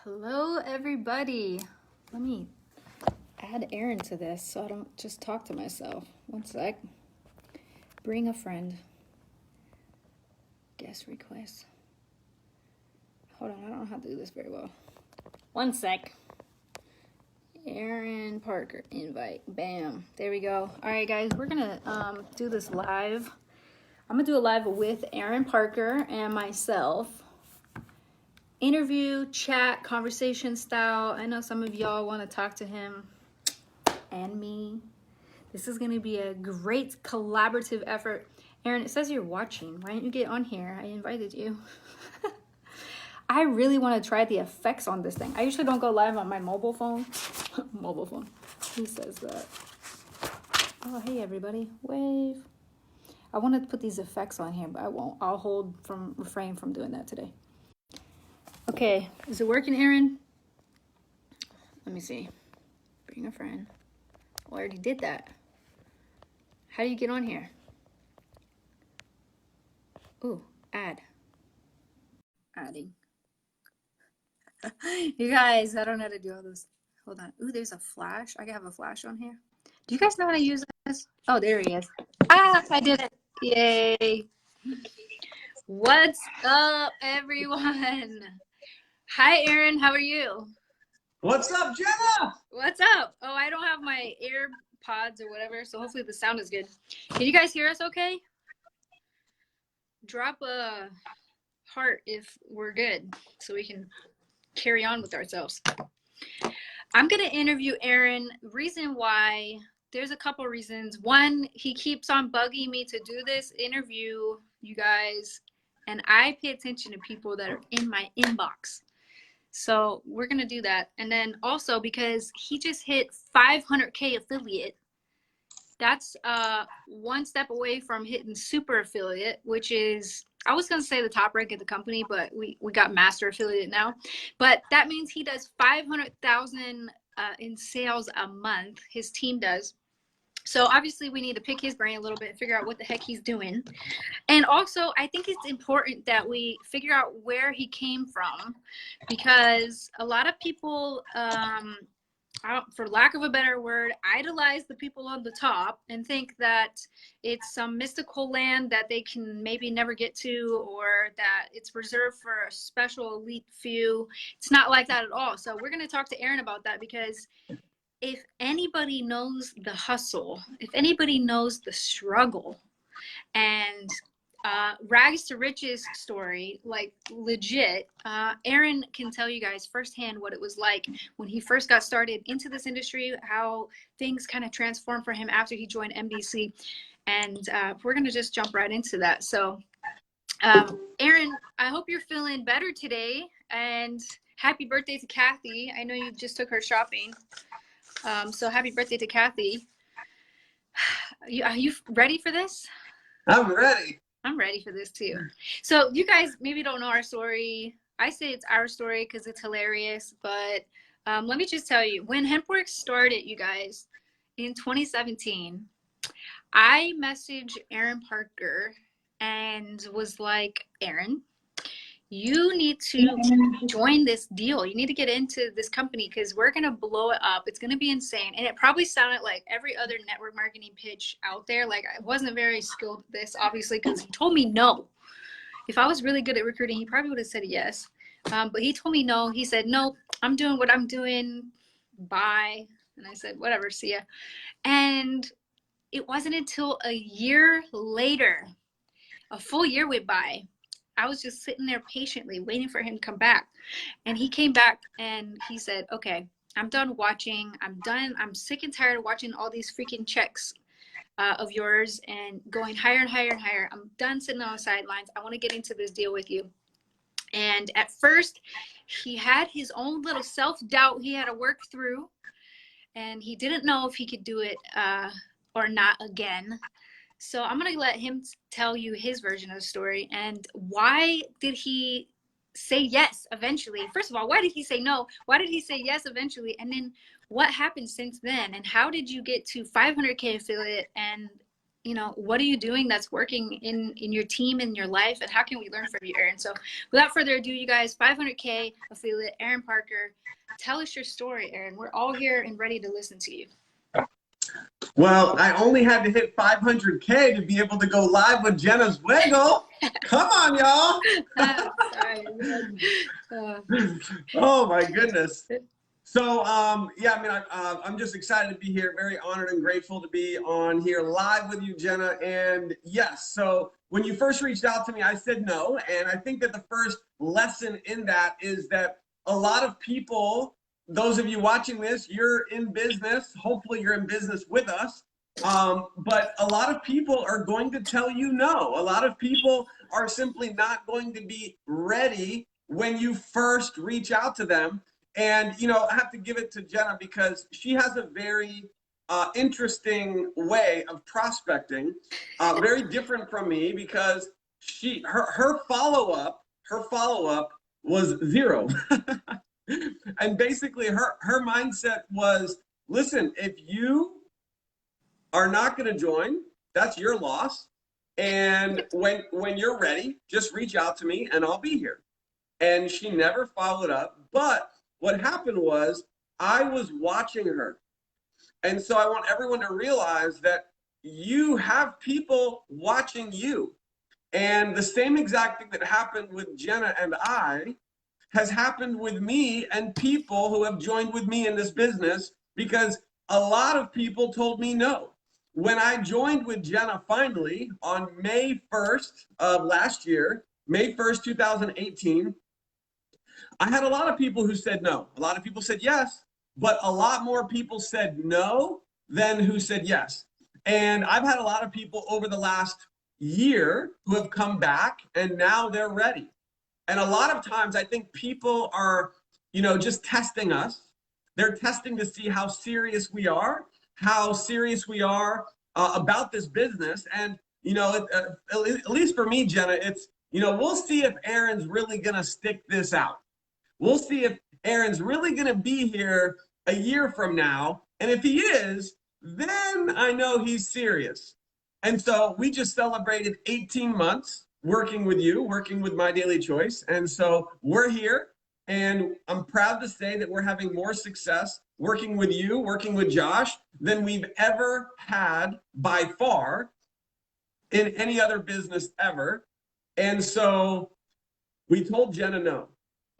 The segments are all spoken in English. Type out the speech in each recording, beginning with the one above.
Hello, everybody. Let me add Aron to this so I don't just talk to myself. One sec. Bring a friend. Guest request. Hold on, I don't know how to do this very well. One sec. Aron Parker, invite. Bam. There we go. All right, guys, we're going to do this live. I'm going to do a live with Aron Parker and myself. Interview, chat, conversation style. I know some of y'all want to talk to him and me. This is going to be a great collaborative effort. Aron, it says you're watching. Why didn't you get on here? I invited you. I really want to try the effects on this thing. I usually don't go live on my mobile phone. Mobile phone. Who says that? Oh, hey, everybody. Wave. I want to put these effects on here, but I won't. I'll refrain from doing that today. Okay, is it working, Aron? Let me see. Bring a friend. Oh, I already did that. How do you get on here? Ooh, add. Adding. You guys, I don't know how to do all this. Hold on. Ooh, there's a flash. I have a flash on here. Do you guys know how to use this? Oh, there he is. Ah, I did it. Yay. What's up, everyone? Hi, Aron. How are you? What's up, Jenna? What's up? Oh, I don't have my AirPods or whatever, so hopefully the sound is good. Can you guys hear us okay? Drop a heart if we're good so we can carry on with ourselves. I'm going to interview Aron. Reason why, there's a couple reasons. One, he keeps on bugging me to do this interview, you guys, and I pay attention to people that are in my inbox. So we're going to do that. And then also because he just hit 500K affiliate, that's one step away from hitting super affiliate, which is, I was going to say the top rank of the company, but we got master affiliate now. But that means he does 500,000 in sales a month. His team does. So obviously we need to pick his brain a little bit and figure out what the heck he's doing. And also I think it's important that we figure out where he came from, because a lot of people, for lack of a better word, idolize the people on the top and think that it's some mystical land that they can maybe never get to, or that it's reserved for a special elite few. It's not like that at all. So we're going to talk to Aron about that, because if anybody knows the hustle, if anybody knows the struggle and rags to riches story, like legit, Aron can tell you guys firsthand what it was like when he first got started into this industry, how things kind of transformed for him after he joined MDC. And we're going to just jump right into that. So Aron, I hope you're feeling better today, and happy birthday to Kathy. I know you just took her shopping. So happy birthday to Kathy. Are you ready for this? I'm ready. I'm ready for this too. So you guys maybe don't know our story. I say it's our story because it's hilarious, but let me just tell you, when HempWorks started, you guys, in 2017, I messaged Aron Parker and was like, Aron, you need to join this deal. You need to get into this company because we're going to blow it up. It's going to be insane. And it probably sounded like every other network marketing pitch out there. Like, I wasn't very skilled at this, obviously, because he told me no. If I was really good at recruiting, he probably would have said yes. But he told me no. He said, no, I'm doing what I'm doing. Bye. And I said, whatever, see ya. And it wasn't until a year later, a full year went by, I was just sitting there patiently waiting for him to come back. And he came back and he said, okay, I'm done watching. I'm done. I'm sick and tired of watching all these freaking checks of yours and going higher and higher and higher. I'm done sitting on the sidelines. I want to get into this deal with you. And at first, he had his own little self-doubt he had to work through. And he didn't know if he could do it or not again. So I'm going to let him tell you his version of the story and why did he say yes eventually. First of all, why did he say no? Why did he say yes eventually? And then what happened since then? And how did you get to 500K affiliate and, you know, what are you doing that's working in your team, in your life, and how can we learn from you, Aron? So without further ado, you guys, 500K affiliate, Aron Parker, tell us your story, Aron. We're all here and ready to listen to you. Well, I only had to hit 500K to be able to go live with Jenna's Zwagil. Come on, y'all. Sorry. Oh my goodness. So, yeah, I mean, I'm just excited to be here. Very honored and grateful to be on here live with you, Jenna. And yes, so when you first reached out to me, I said no. And I think that the first lesson in that is that a lot of people, those of you watching this, you're in business. Hopefully you're in business with us. But a lot of people are going to tell you no. A lot of people are simply not going to be ready when you first reach out to them. And, you know, I have to give it to Jenna because she has a very interesting way of prospecting, very different from me, because her follow-up was zero. And basically her mindset was, listen, if you are not going to join, that's your loss. And when you're ready, just reach out to me and I'll be here. And she never followed up. But what happened was I was watching her. And so I want everyone to realize that you have people watching you. And the same exact thing that happened with Jenna and I has happened with me and people who have joined with me in this business, because a lot of people told me no. When I joined with Jenna finally on May 1st of last year, May 1st, 2018, I had a lot of people who said no. A lot of people said yes, but a lot more people said no than who said yes. And I've had a lot of people over the last year who have come back and now they're ready. And a lot of times I think people are, you know, just testing us. They're testing to see how serious we are about this business. And, you know, at least for me, Jenna, it's, you know, we'll see if Aron's really going to stick this out. We'll see if Aron's really going to be here a year from now. And if he is, then I know he's serious. And so we just celebrated 18 months working with you, working with My Daily Choice. And so we're here. And I'm proud to say that we're having more success working with you, working with Josh, than we've ever had by far in any other business ever. And so we told Jenna no.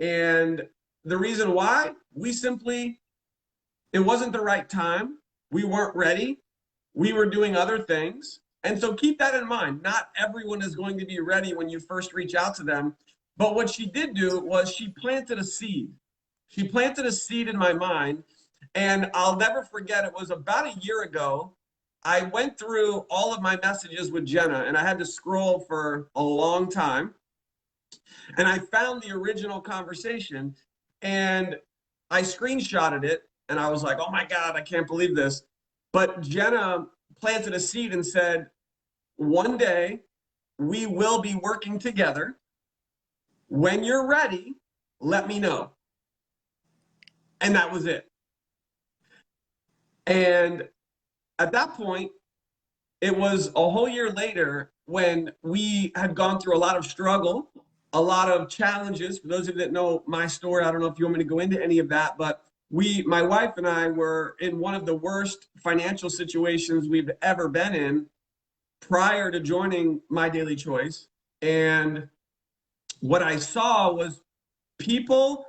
And the reason why, it wasn't the right time. We weren't ready. We were doing other things. And so keep that in mind. Not everyone is going to be ready when you first reach out to them. But what she did do was she planted a seed. She planted a seed in my mind. And I'll never forget, it was about a year ago. I went through all of my messages with Jenna, and I had to scroll for a long time. And I found the original conversation, and I screenshotted it, and I was like, oh my God, I can't believe this. But Jenna planted a seed and said, one day we will be working together. When you're ready, let me know. And that was it. And at that point, it was a whole year later when we had gone through a lot of struggle, a lot of challenges. For those of you that know my story, I don't know if you want me to go into any of that, but my wife and I were in one of the worst financial situations we've ever been in prior to joining My Daily Choice. And what I saw was people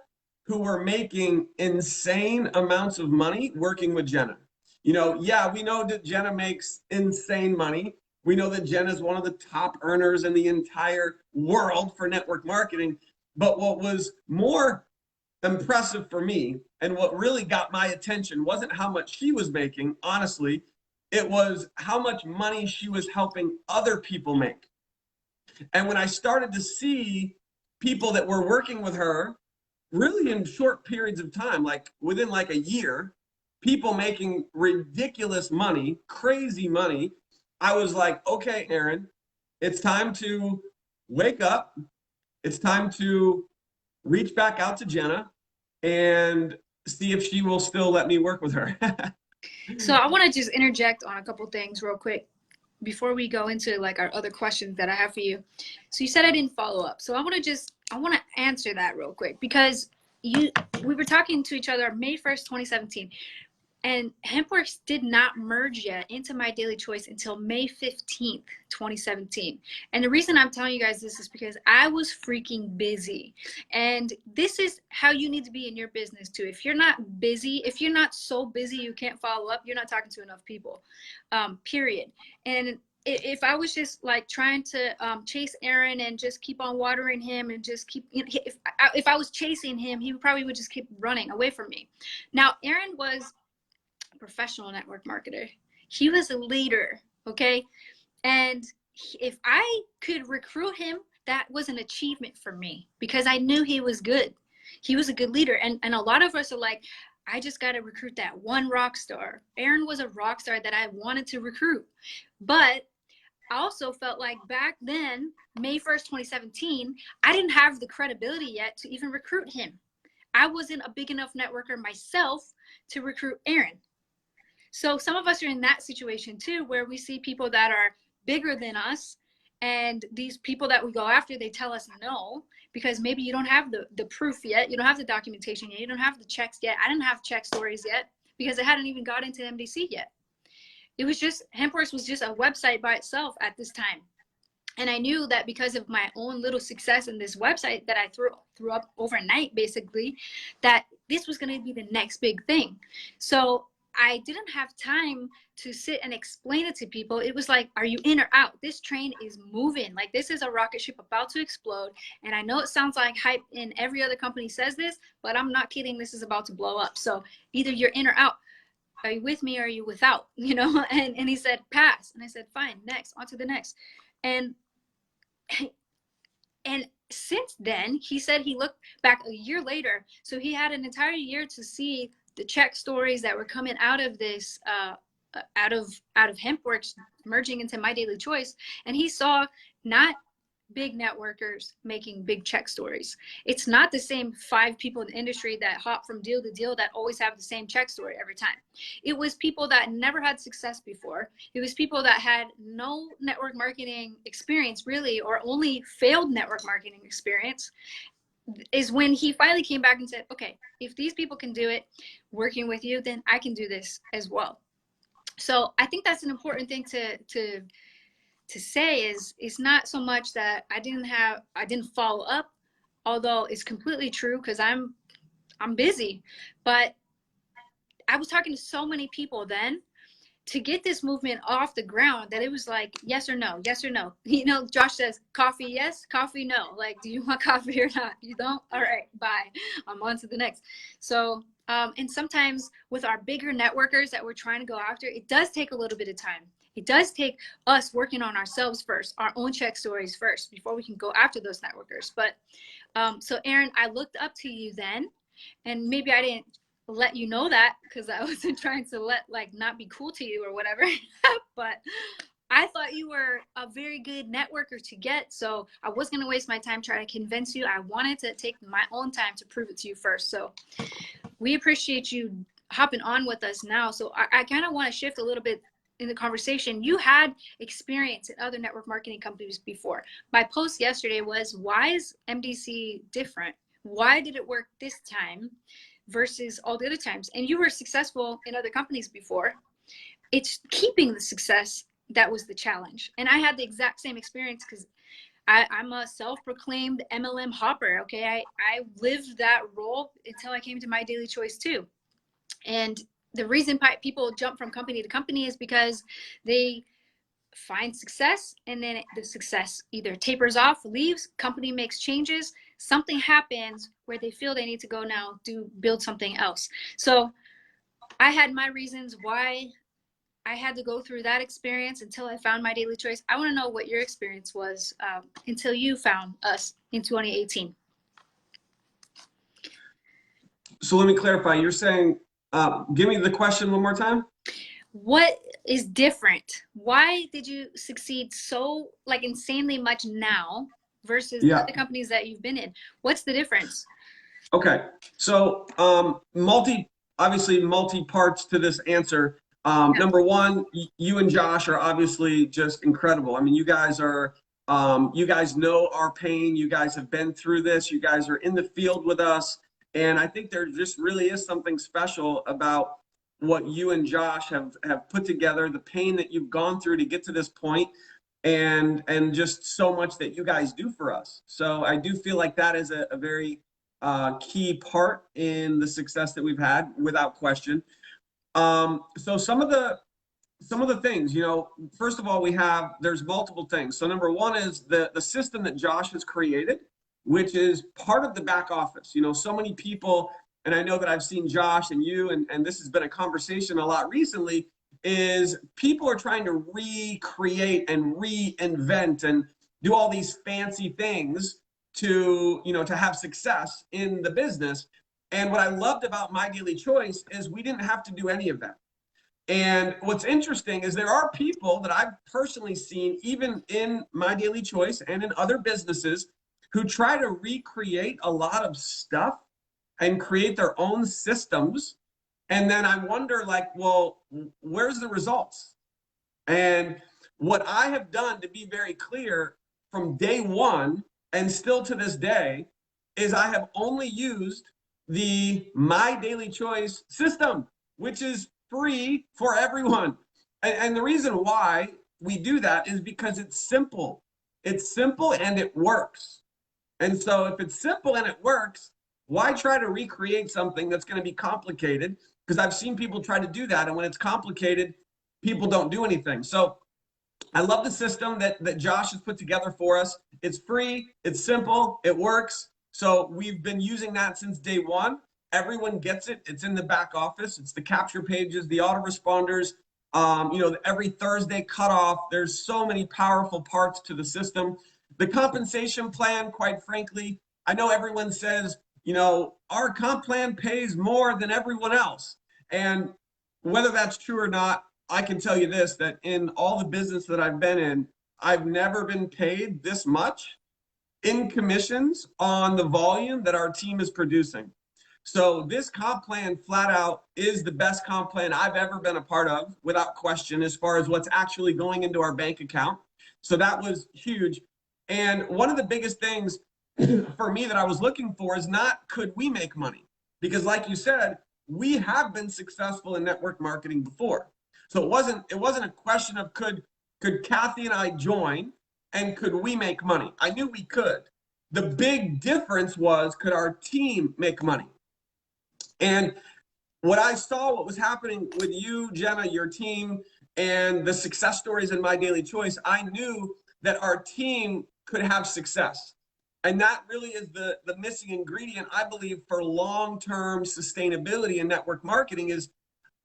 who were making insane amounts of money working with Jenna. You know, yeah, we know that Jenna makes insane money. We know that Jenna is one of the top earners in the entire world for network marketing. But what was more impressive for me and what really got my attention wasn't how much she was making, honestly. It was how much money she was helping other people make. And when I started to see people that were working with her really in short periods of time, like within like a year, people making ridiculous money, crazy money, I was like, okay, Aron, it's time to wake up. It's time to reach back out to Jenna and see if she will still let me work with her. So I want to just interject on a couple things real quick. before we go into like our other questions that I have for you. So you said I didn't follow up. So I want to answer that real quick, because we were talking to each other May 1st, 2017. And HempWorks did not merge yet into My Daily Choice until May 15th, 2017. And the reason I'm telling you guys this is because I was freaking busy. And this is how you need to be in your business too. If you're not busy, if you're not so busy you can't follow up, you're not talking to enough people, period. And if I was just like trying to chase Aron and just keep on watering him and just keep, if I was chasing him, he probably would just keep running away from me. Now, Aron was professional network marketer. He was a leader, okay? And if I could recruit him, that was an achievement for me, because I knew he was good. He was a good leader. And a lot of us are like, I just got to recruit that one rock star. Aron was a rock star that I wanted to recruit. But I also felt like back then, May 1st, 2017, I didn't have the credibility yet to even recruit him. I wasn't a big enough networker myself to recruit Aron. So some of us are in that situation too, where we see people that are bigger than us, and these people that we go after, they tell us no, because maybe you don't have the proof yet. You don't have the documentation yet. You don't have the checks yet. I didn't have check stories yet because I hadn't even got into MDC yet. It was just, HempWorks was just a website by itself at this time. And I knew that because of my own little success in this website that I threw up overnight, basically, that this was going to be the next big thing. So I didn't have time to sit and explain it to people. It was like, are you in or out? This train is moving. Like, this is a rocket ship about to explode. And I know it sounds like hype and every other company says this, but I'm not kidding. This is about to blow up. So either you're in or out. Are you with me or are you without? You know? And he said, pass. And I said, fine, next, on to the next. And since then, he said he looked back a year later. So he had an entire year to see the check stories that were coming out of this, out of HempWorks merging into My Daily Choice. And he saw not big networkers making big check stories. It's not the same 5 people in the industry that hop from deal to deal that always have the same check story every time. It was people that never had success before. It was people that had no network marketing experience really, or only failed network marketing experience. Is when he finally came back and said, okay, if these people can do it working with you, then I can do this as well. So I think that's an important thing to say is, it's not so much that I didn't follow up, although it's completely true because I'm busy, but I was talking to so many people then to get this movement off the ground that it was like, yes or no, yes or no. You know, Josh says, coffee, yes, coffee, no. Like, do you want coffee or not? You don't? All right, bye. I'm on to the next. So, and sometimes with our bigger networkers that we're trying to go after, it does take a little bit of time. It does take us working on ourselves first, our own check stories first, before we can go after those networkers. But so Aron, I looked up to you then, and maybe I didn't let you know that because I wasn't trying to not be cool to you or whatever. But I thought you were a very good networker to get, so I was going to waste my time trying to convince you. I wanted to take my own time to prove it to you first. So we appreciate you hopping on with us now. So I kind of want to shift a little bit in the conversation. You had experience in other network marketing companies before. My post yesterday was, why is MDC different? Why did it work this time versus all the other times? And you were successful in other companies before. It's keeping the success that was the challenge. And I had the exact same experience because I'm a self-proclaimed MLM hopper, okay? I lived that role until I came to My Daily Choice too. And the reason people jump from company to company is because they find success and then the success either tapers off, leaves, company makes changes, something happens where they feel they need to go now to build something else. So I had my reasons why I had to go through that experience until I found My Daily Choice. I want to know what your experience was until you found us in 2018. So let me clarify. You're saying, give me the question one more time. What is different? Why did you succeed so insanely much now versus the other companies that you've been in? What's the difference? Okay, so obviously multi parts to this answer. Number one, you and Josh are obviously just incredible. I mean, you guys are, you guys know our pain. You guys have been through this. You guys are in the field with us. And I think there just really is something special about what you and Josh have put together, the pain that you've gone through to get to this point, and just so much that you guys do for us. So I do feel like that is a very key part in the success that we've had, without question. So some of the things, you know, first of all, there's multiple things. So number one is the system that Josh has created, which is part of the back office. You know, so many people, and I know that I've seen Josh and you, and this has been a conversation a lot recently, is people are trying to recreate and reinvent and do all these fancy things to, you know, to have success in the business. And what I loved about My Daily Choice is we didn't have to do any of that. And what's interesting is there are people that I've personally seen, even in My Daily Choice and in other businesses, who try to recreate a lot of stuff and create their own systems. And then I wonder, like, well, where's the results? And what I have done, to be very clear, from day one and still to this day, is I have only used the My Daily Choice system, which is free for everyone. And the reason why we do that is because it's simple. It's simple and it works. And so if it's simple and it works, why try to recreate something that's going to be complicated? Because I've seen people try to do that, and when it's complicated, people don't do anything. So I love the system that Josh has put together for us. It's free, it's simple, it works. So we've been using that since day one. Everyone gets it. It's in the back office. It's the capture pages, the autoresponders, you know, every Thursday cutoff. There's so many powerful parts to the system. The compensation plan, quite frankly, I know everyone says, you know, our comp plan pays more than everyone else. And whether that's true or not, I can tell you this, that in all the business that I've been in, I've never been paid this much in commissions on the volume that our team is producing. So this comp plan flat out is the best comp plan I've ever been a part of, without question, as far as what's actually going into our bank account. So that was huge. And one of the biggest things for me that I was looking for is not, could we make money? Because like you said, we have been successful in network marketing before. So it wasn't a question of could Kathy and I join and could we make money? I knew we could. The big difference was, could our team make money? And what I saw, what was happening with you, Jenna, your team, and the success stories in My Daily Choice, I knew that our team could have success. And that really is the missing ingredient, I believe, for long-term sustainability in network marketing is,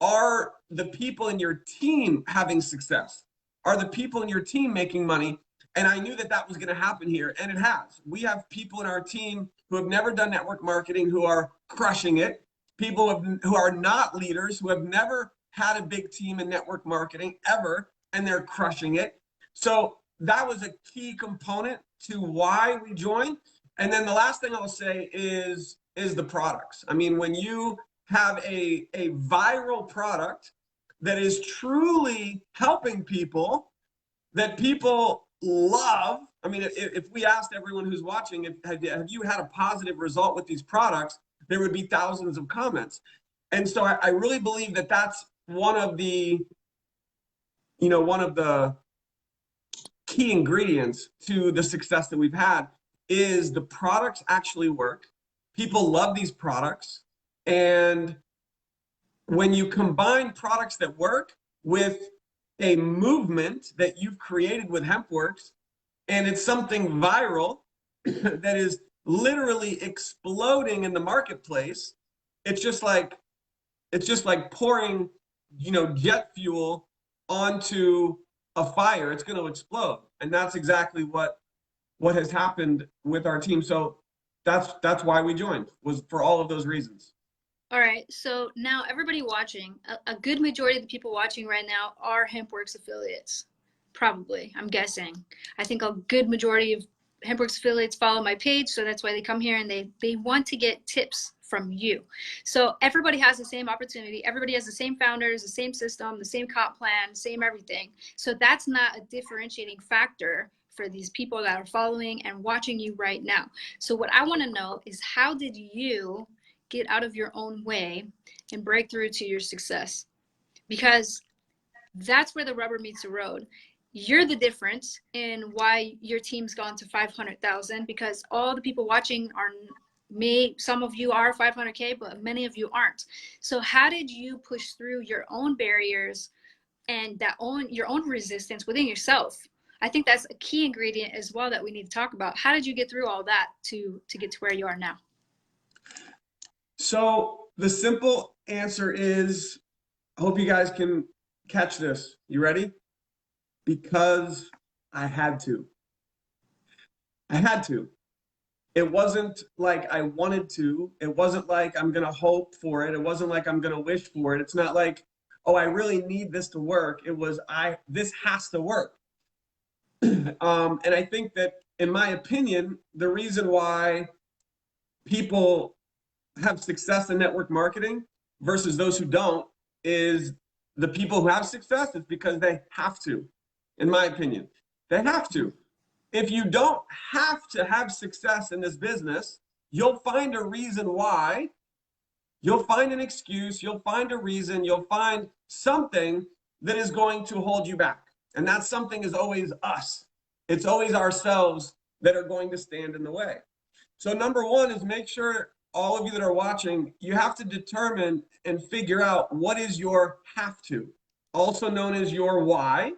are the people in your team having success? Are the people in your team making money? And I knew that that was going to happen here, and it has. We have people in our team who have never done network marketing who are crushing it. People who are not leaders, who have never had a big team in network marketing ever, and they're crushing it. So that was a key component to why we joined. And then the last thing I'll say is the products. I mean, when you have a viral product that is truly helping people, that people love. I mean, if we asked everyone who's watching, have you had a positive result with these products, there would be thousands of comments. And so I really believe that that's one of the key ingredients to the success that we've had is the products actually work. People love these products. And when you combine products that work with a movement that you've created with HempWorks, and it's something viral that is literally exploding in the marketplace, it's just like pouring, you know, jet fuel onto a fire. It's going to explode. And that's exactly what has happened with our team. So that's why we joined, was for all of those reasons. All right, so now everybody watching, a good majority of the people watching right now are HempWorks affiliates. Probably, I'm guessing. I think a good majority of HempWorks affiliates follow my page, so that's why they come here and they want to get tips from you. So everybody has the same opportunity. Everybody has the same founders, the same system, the same comp plan, same everything. So that's not a differentiating factor for these people that are following and watching you right now. So what I want to know is, how did you get out of your own way and break through to your success? Because that's where the rubber meets the road. You're the difference in why your team's gone to 500,000, because all the people watching are some of you are 500K, but many of you aren't. So how did you push through your own barriers and your own resistance within yourself? I think that's a key ingredient as well that we need to talk about. How did you get through all that to get to where you are now? So the simple answer is, I hope you guys can catch this. You ready? Because I had to. I had to. It wasn't like I wanted to. It wasn't like I'm going to hope for it. It wasn't like I'm going to wish for it. It's not like, oh, I really need this to work. It was, this has to work. And I think that, in my opinion, the reason why people have success in network marketing versus those who don't is the people who have success is because they have to, in my opinion. They have to. If you don't have to have success in this business, you'll find a reason why. You'll find an excuse. You'll find a reason. You'll find something that is going to hold you back. And that something is always us. It's always ourselves that are going to stand in the way. So number one is, make sure, all of you that are watching, you have to determine and figure out what is your have to, also known as your why.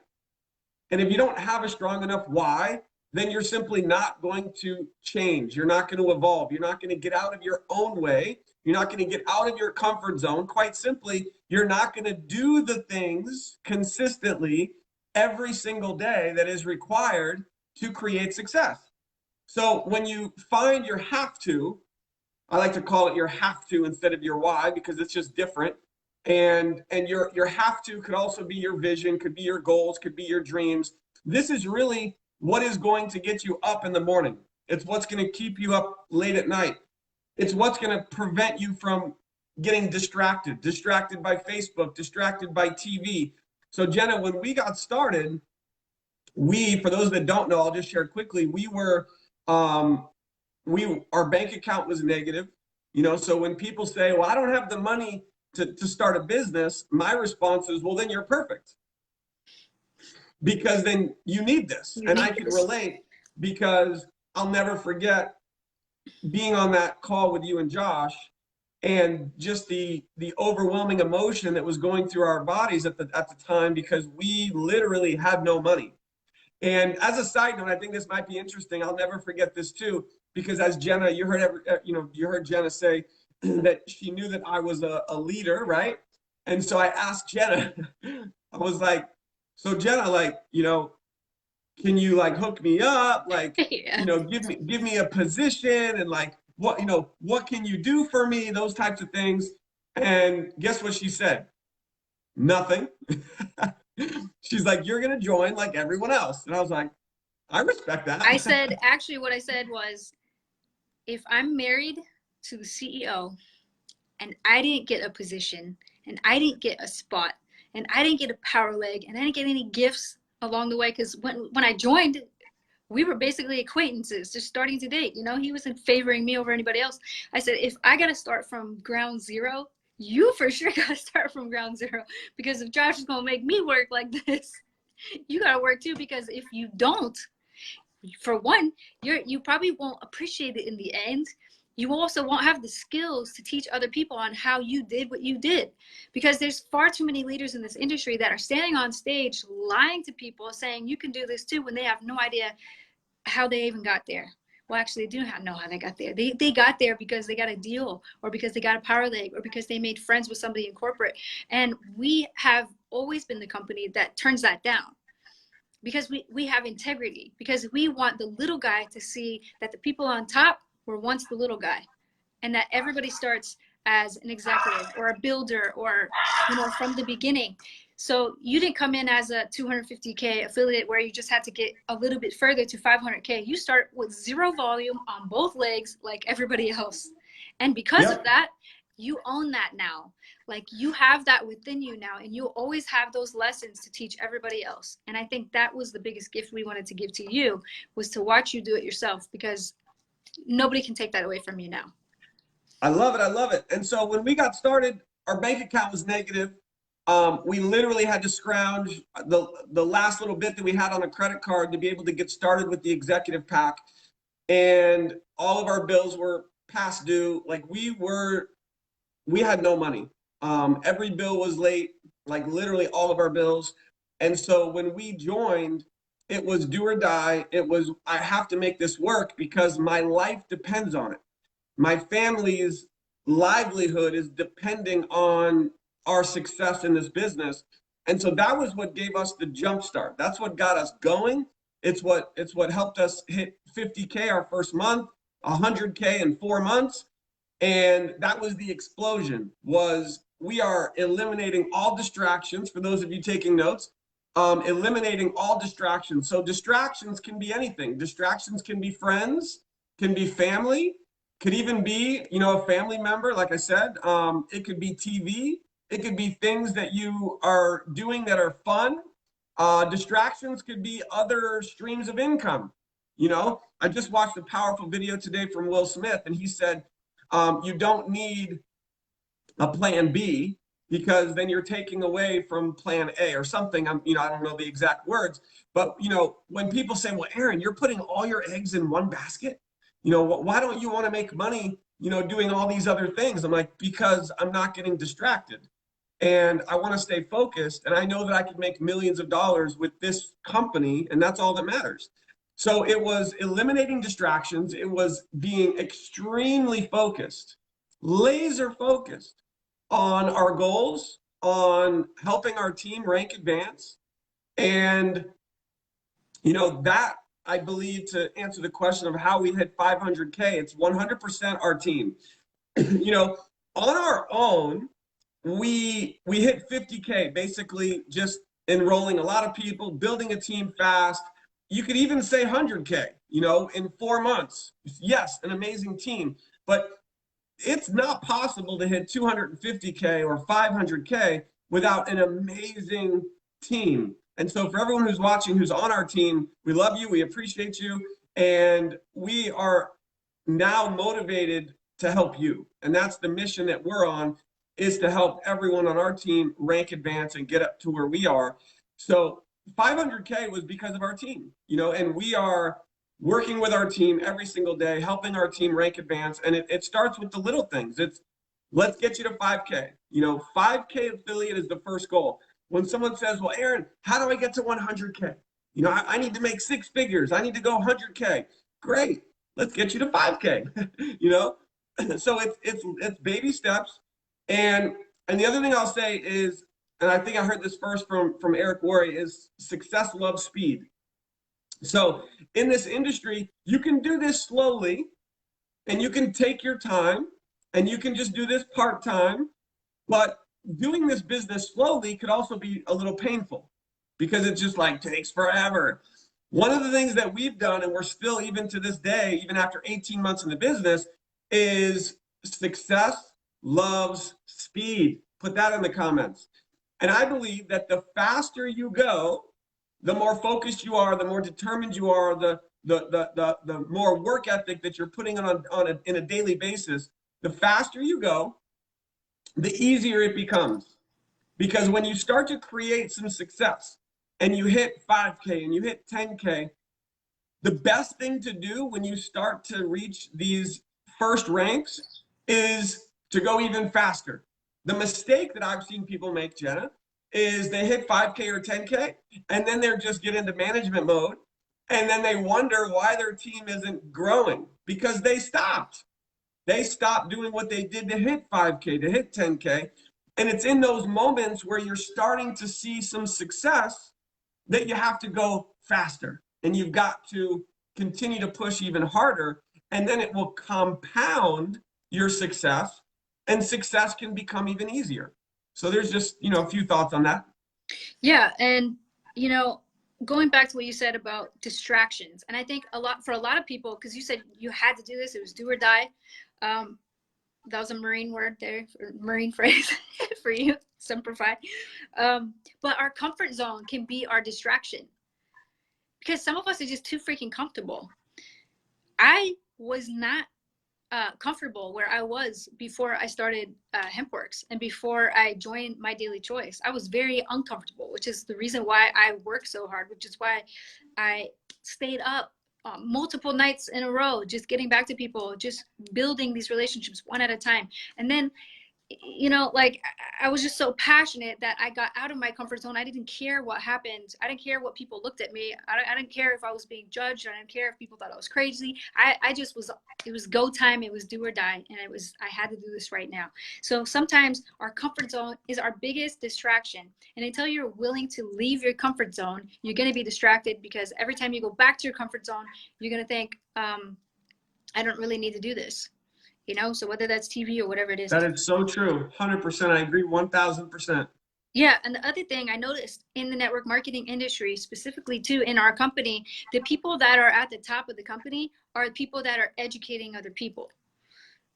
And if you don't have a strong enough why, then you're simply not going to change. You're not going to evolve. You're not going to get out of your own way. You're not going to get out of your comfort zone. Quite simply, you're not going to do the things consistently every single day that is required to create success. So when you find your have to, I like to call it your have to instead of your why, because it's just different. And your have to could also be your vision, could be your goals, could be your dreams. This is really what is going to get you up in the morning. It's what's going to keep you up late at night. It's what's going to prevent you from getting distracted by Facebook, distracted by TV. So Jenna, when we got started, for those that don't know, I'll just share quickly, our bank account was negative, so when people say, well, I don't have the money to start a business, my response is, well, then you're perfect. Because then you need this. And I can relate, because I'll never forget being on that call with you and Josh, and just the overwhelming emotion that was going through our bodies at the time, because we literally had no money. And as a side note, I think this might be interesting. I'll never forget this too, because as Jenna, you heard Jenna say that she knew that I was a leader, right? And so I asked Jenna, I was like, so Jenna, can you hook me up? Yeah. Give me a position, and what can you do for me? Those types of things. And guess what she said? Nothing. She's like, you're going to join like everyone else. And I was like, I respect that. Actually, what I said was, if I'm married to the CEO and I didn't get a position and I didn't get a spot and I didn't get a power leg and I didn't get any gifts along the way, because when I joined, we were basically acquaintances, just starting to date. He wasn't favoring me over anybody else. I said, if I got to start from ground zero, you for sure got to start from ground zero, because if Josh is going to make me work like this, you got to work too, because if you don't, for one, you probably won't appreciate it in the end. You also won't have the skills to teach other people on how you did what you did, because there's far too many leaders in this industry that are standing on stage lying to people, saying you can do this too, when they have no idea how they even got there. Well, actually, they do know how they got there. They got there because they got a deal, or because they got a power leg, or because they made friends with somebody in corporate. And we have always been the company that turns that down, because we have integrity, because we want the little guy to see that the people on top were once the little guy, and that everybody starts as an executive or a builder, or from the beginning. So you didn't come in as a 250K affiliate where you just had to get a little bit further to 500K. You start with zero volume on both legs like everybody else. And because Yep. of that, you own that now. Like, you have that within you now, and you always have those lessons to teach everybody else. And I think that was the biggest gift we wanted to give to you, was to watch you do it yourself, because nobody can take that away from you now. I love it. I love it. And so when we got started, our bank account was negative. We literally had to scrounge the last little bit that we had on a credit card to be able to get started with the executive pack. And all of our bills were past due. Like, we had no money. Every bill was late, like literally all of our bills. And so when we joined, it was do or die. It was, I have to make this work because my life depends on it. My family's livelihood is depending on our success in this business. And so that was what gave us the jump start. That's what got us going. It's what helped us hit 50K our first month, 100K in 4 months. And that was the explosion. Was we are eliminating all distractions. For those of you taking notes, eliminating all distractions. So distractions can be anything. Distractions can be friends, can be family, could even be, you know, a family member. Like I said, it could be TV. It could be things that you are doing that are fun. Distractions could be other streams of income. You know, I just watched a powerful video today from Will Smith, and he said, you don't need a plan B, because then you're taking away from plan A or something. You know, I don't know the exact words, but you know, when people say, well, Aron, you're putting all your eggs in one basket, you know, why don't you want to make money, you know, doing all these other things? I'm like, because I'm not getting distracted. And I want to stay focused. And I know that I can make millions of dollars with this company, and that's all that matters. So it was eliminating distractions. It was being extremely focused, laser focused on our goals, on helping our team rank advance. And, you know, that, I believe, to answer the question of how we hit 500K, it's 100% our team. You know, on our own, we hit 50K, basically just enrolling a lot of people, building a team fast. You could even say 100K, you know, in 4 months. Yes, an amazing team, but it's not possible to hit 250K or 500K without an amazing team. And so for everyone who's watching, who's on our team, we love you, we appreciate you, and we are now motivated to help you. And that's the mission that we're on, is to help everyone on our team rank advance and get up to where we are. So 500K was because of our team, you know, and we are working with our team every single day, helping our team rank advance. And it starts with the little things. It's, let's get you to 5K. You know, 5K affiliate is the first goal. When someone says, well, Aron, how do I get to 100K? You know, I need to make 6 figures. I need to go 100K. Great. Let's get you to 5K. You know, so it's baby steps. And the other thing I'll say is, and I think I heard this first from Eric Worre, is success loves speed. So in this industry, you can do this slowly, and you can take your time, and you can just do this part-time. But doing this business slowly could also be a little painful, because it just like takes forever. One of the things that we've done, and we're still, even to this day, even after 18 months in the business, is success loves speed. Put that in the comments. And I believe that the faster you go, the more focused you are, the more determined you are, the more work ethic that you're putting in a daily basis, the faster you go, the easier it becomes. Because when you start to create some success and you hit 5K and you hit 10K, the best thing to do when you start to reach these first ranks is to go even faster. The mistake that I've seen people make, Jenna, is they hit 5K or 10K, and then they're just get into management mode, and then they wonder why their team isn't growing, because they stopped. They stopped doing what they did to hit 5K, to hit 10K. And it's in those moments where you're starting to see some success that you have to go faster. And you've got to continue to push even harder. And then it will compound your success, and success can become even easier. So there's just, you know, a few thoughts on that. Yeah. And, you know, going back to what you said about distractions, and I think for a lot of people, because you said you had to do this, it was do or die. That was a Marine word there, Marine phrase for you, simplify. But our comfort zone can be our distraction because some of us are just too freaking comfortable. I was not comfortable where I was before I started HempWorks and before I joined My Daily Choice. I was very uncomfortable, which is the reason why I work so hard, which is why I stayed up multiple nights in a row, just getting back to people, just building these relationships one at a time. And then, you know, like I was just so passionate that I got out of my comfort zone. I didn't care what happened. I didn't care what people looked at me. I didn't care if I was being judged. I didn't care if people thought I was crazy. I just was, it was go time. It was do or die. And I had to do this right now. So sometimes our comfort zone is our biggest distraction. And until you're willing to leave your comfort zone, you're going to be distracted because every time you go back to your comfort zone, you're going to think, I don't really need to do this. You know, so whether that's TV or whatever it is. That is so true. 100%. I agree 1000%. Yeah. And the other thing I noticed in the network marketing industry, specifically too, in our company, the people that are at the top of the company are the people that are educating other people.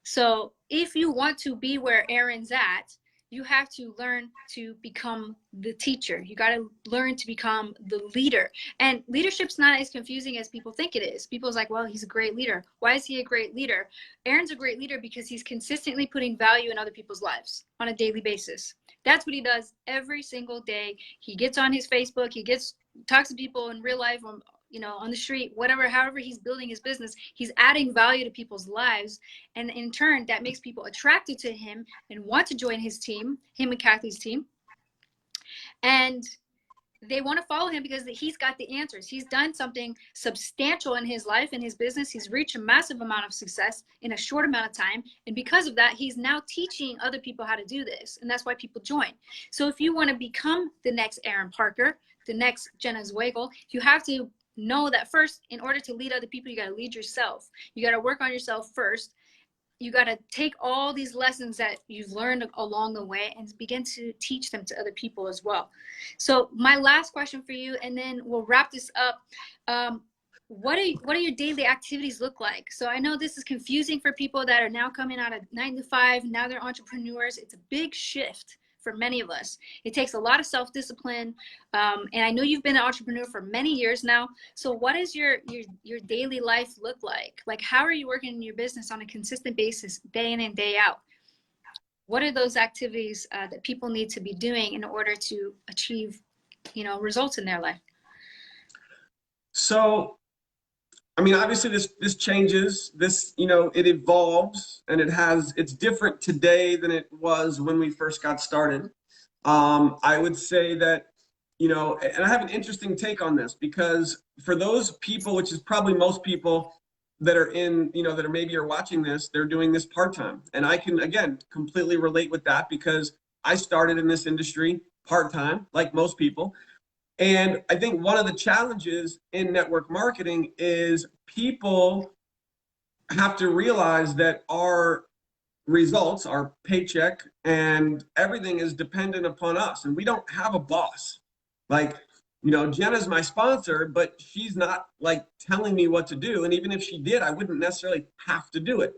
So if you want to be where Aron's at, you have to learn to become the teacher. You got to learn to become the leader. And leadership's not as confusing as people think it is. People's like, well, he's a great leader. Why is he a great leader? Aron's a great leader because he's consistently putting value in other people's lives on a daily basis. That's what he does every single day. He gets on his Facebook. He talks to people in real life, you know, on the street, whatever, however he's building his business, he's adding value to people's lives. And in turn, that makes people attracted to him and want to join his team, him and Kathy's team. And they want to follow him because he's got the answers. He's done something substantial in his life, in his business. He's reached a massive amount of success in a short amount of time. And because of that, he's now teaching other people how to do this. And that's why people join. So if you want to become the next Aron Parker, the next Jenna Zwagil, you have to know that first, in order to lead other people, you got to lead yourself. You got to work on yourself first. You got to take all these lessons that you've learned along the way and begin to teach them to other people as well. So my last question for you, and then we'll wrap this up. What do your daily activities look like? So I know this is confusing for people that are now coming out of 9 to 5. Now they're entrepreneurs. It's a big shift for many of us. It takes a lot of self-discipline. And I know you've been an entrepreneur for many years now. So what does your daily life look like? Like, how are you working in your business on a consistent basis, day in and day out? What are those activities that people need to be doing in order to achieve, you know, results in their life? So, I mean, obviously this changes, you know, it evolves, and it's different today than it was when we first got started. I would say that, you know, and I have an interesting take on this, because for those people, which is probably most people that are you know, that are maybe are watching this, they're doing this part-time. And I can, again, completely relate with that, because I started in this industry part-time, like most people. And I think one of the challenges in network marketing is people have to realize that our results, our paycheck, and everything is dependent upon us. And we don't have a boss. Like, you know, Jenna's my sponsor, but she's not like telling me what to do. And even if she did, I wouldn't necessarily have to do it.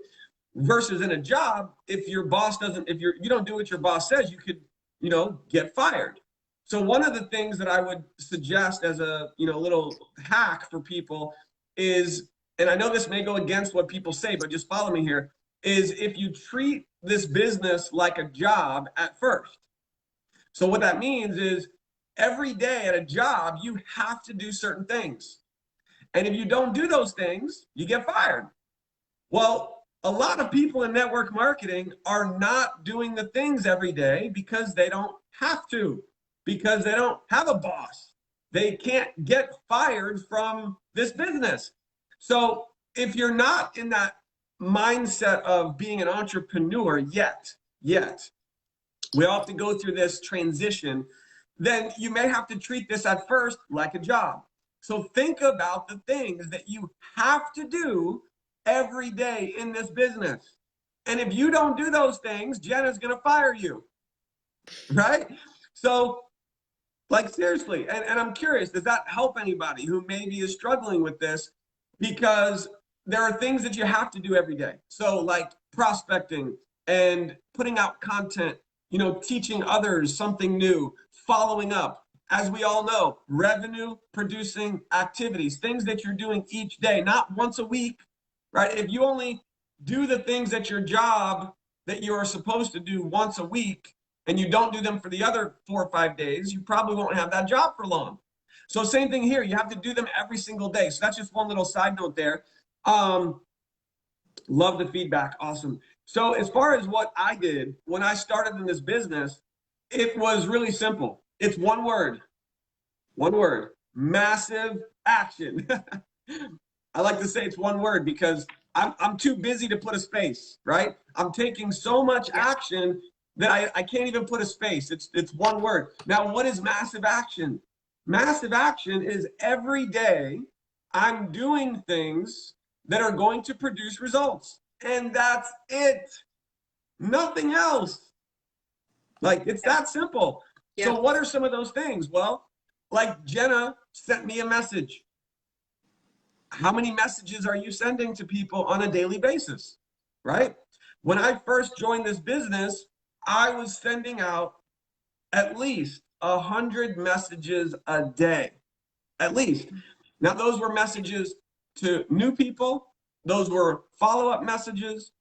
Versus in a job, if your boss doesn't, if you don't do what your boss says, you could, you know, get fired. So one of the things that I would suggest as a, you know, little hack for people is, and I know this may go against what people say, but just follow me here, is if you treat this business like a job at first. So what that means is every day at a job, you have to do certain things. And if you don't do those things, you get fired. Well, a lot of people in network marketing are not doing the things every day because they don't have to. Because they don't have a boss. They can't get fired from this business. So if you're not in that mindset of being an entrepreneur yet, we all have to go through this transition, then you may have to treat this at first like a job. So think about the things that you have to do every day in this business. And if you don't do those things, Jenna's going to fire you, right? So, like, seriously, and I'm curious, does that help anybody who maybe is struggling with this? Because there are things that you have to do every day. So like prospecting, and putting out content, you know, teaching others something new, following up. As we all know, revenue producing activities, things that you're doing each day, not once a week, right? If you only do the things at your job that you are supposed to do once a week and you don't do them for the other 4 or 5 days, you probably won't have that job for long. So same thing here, you have to do them every single day. So that's just one little side note there. Love the feedback, awesome. So as far as what I did when I started in this business, it was really simple. It's one word, massive action. I like to say it's one word because I'm too busy to put a space, right? I'm taking so much action that I can't even put a space. It's one word. Now, what is massive action? Massive action is every day I'm doing things that are going to produce results. And that's it. Nothing else. Like, it's that simple. Yeah. So what are some of those things? Well, like Jenna sent me a message. How many messages are you sending to people on a daily basis, right? When I first joined this business, I was sending out at least 100 messages a day, at least. Now, those were messages to new people. Those were follow-up messages,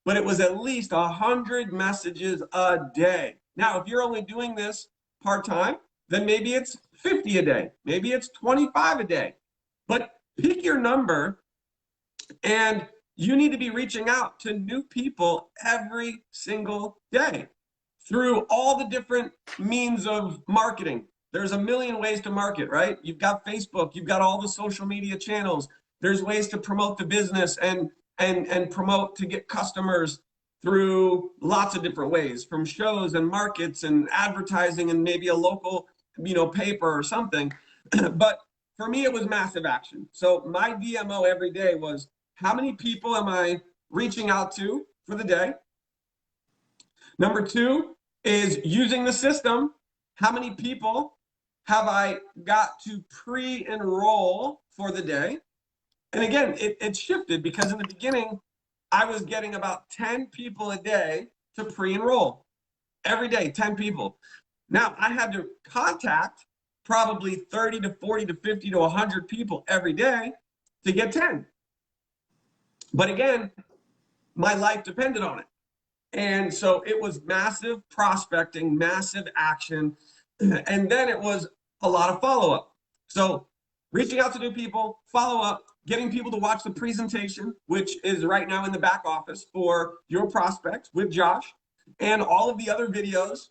but it was at least 100 messages a day. Now, if you're only doing this part-time, then maybe it's 50 a day. Maybe it's 25 a day. But pick your number, and you need to be reaching out to new people every single day through all the different means of marketing. There's a million ways to market, right? You've got Facebook, you've got all the social media channels. There's ways to promote the business and promote to get customers through lots of different ways, from shows and markets and advertising and maybe a local, you know, paper or something. But for me, it was massive action. So my DMO every day was, how many people am I reaching out to for the day? Number 2 is using the system. How many people have I got to pre-enroll for the day? And again, it shifted because in the beginning, I was getting about 10 people a day to pre-enroll. Every day, 10 people. Now, I had to contact probably 30 to 40 to 50 to 100 people every day to get 10. But again, my life depended on it. And so it was massive prospecting, massive action, and then it was a lot of follow-up. So reaching out to new people, follow-up, getting people to watch the presentation, which is right now in the back office for your prospects with Josh, and all of the other videos.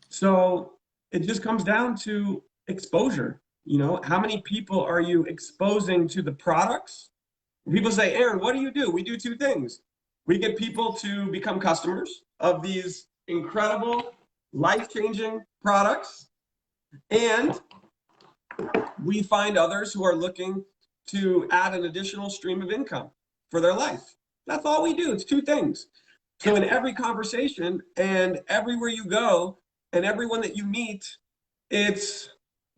So it just comes down to exposure. You know, how many people are you exposing to the products? People say, Aaron, what do you do? We do 2 things. We get people to become customers of these incredible, life-changing products, and we find others who are looking to add an additional stream of income for their life. That's all we do. It's 2 things. So in every conversation and everywhere you go and everyone that you meet, it's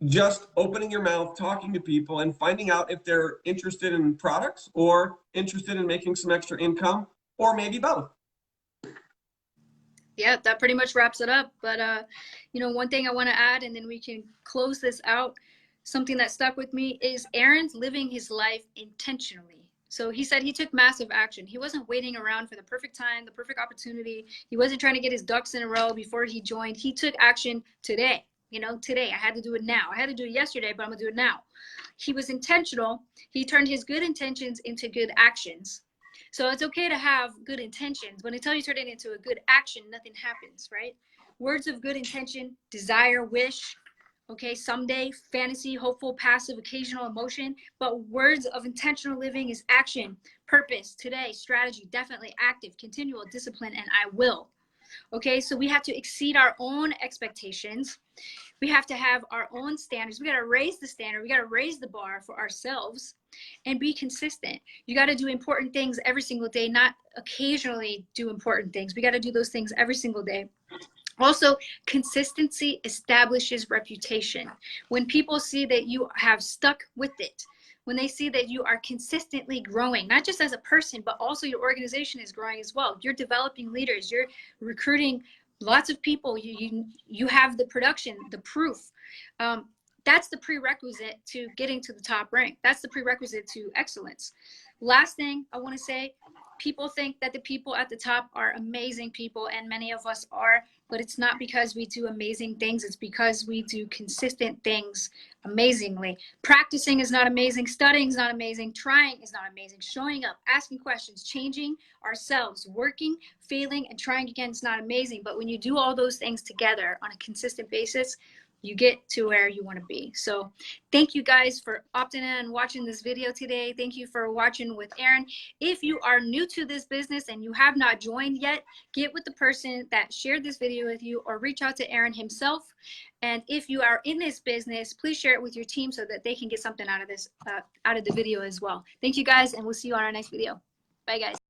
just opening your mouth, talking to people, and finding out if they're interested in products or interested in making some extra income, or maybe both. Yeah, that pretty much wraps it up. But, you know, one thing I want to add, and then we can close this out, something that stuck with me is Aaron's living his life intentionally. So he said he took massive action. He wasn't waiting around for the perfect time, the perfect opportunity. He wasn't trying to get his ducks in a row before he joined. He took action today. You know, today, I had to do it now. I had to do it yesterday, but I'm gonna do it now. He was intentional. He turned his good intentions into good actions. So it's okay to have good intentions, but until you turn it into a good action, nothing happens, right? Words of good intention, desire, wish, okay, someday, fantasy, hopeful, passive, occasional, emotion, but words of intentional living is action, purpose, today, strategy, definitely, active, continual, discipline, and I will. Okay, so we have to exceed our own expectations. We have to have our own standards. We got to raise the standard. We got to raise the bar for ourselves and be consistent. You got to do important things every single day, not occasionally do important things. We got to do those things every single day. Also, consistency establishes reputation. When people see that you have stuck with it, when they see that you are consistently growing, not just as a person, but also your organization is growing as well. You're developing leaders, you're recruiting lots of people, you have the production, the proof. That's the prerequisite to getting to the top rank. That's the prerequisite to excellence. Last thing I want to say, people think that the people at the top are amazing people, and many of us are, but it's not because we do amazing things. It's because we do consistent things amazingly. Practicing is not amazing. Studying is not amazing. Trying is not amazing. Showing up, asking questions, changing ourselves, working, failing, and trying again is not amazing. But when you do all those things together on a consistent basis, you get to where you want to be. So thank you guys for opting in and watching this video today. Thank you for watching with Aron. If you are new to this business and you have not joined yet, get with the person that shared this video with you, or reach out to Aron himself. And if you are in this business, please share it with your team so that they can get something out of this, out of the video as well. Thank you guys, and we'll see you on our next video. Bye guys.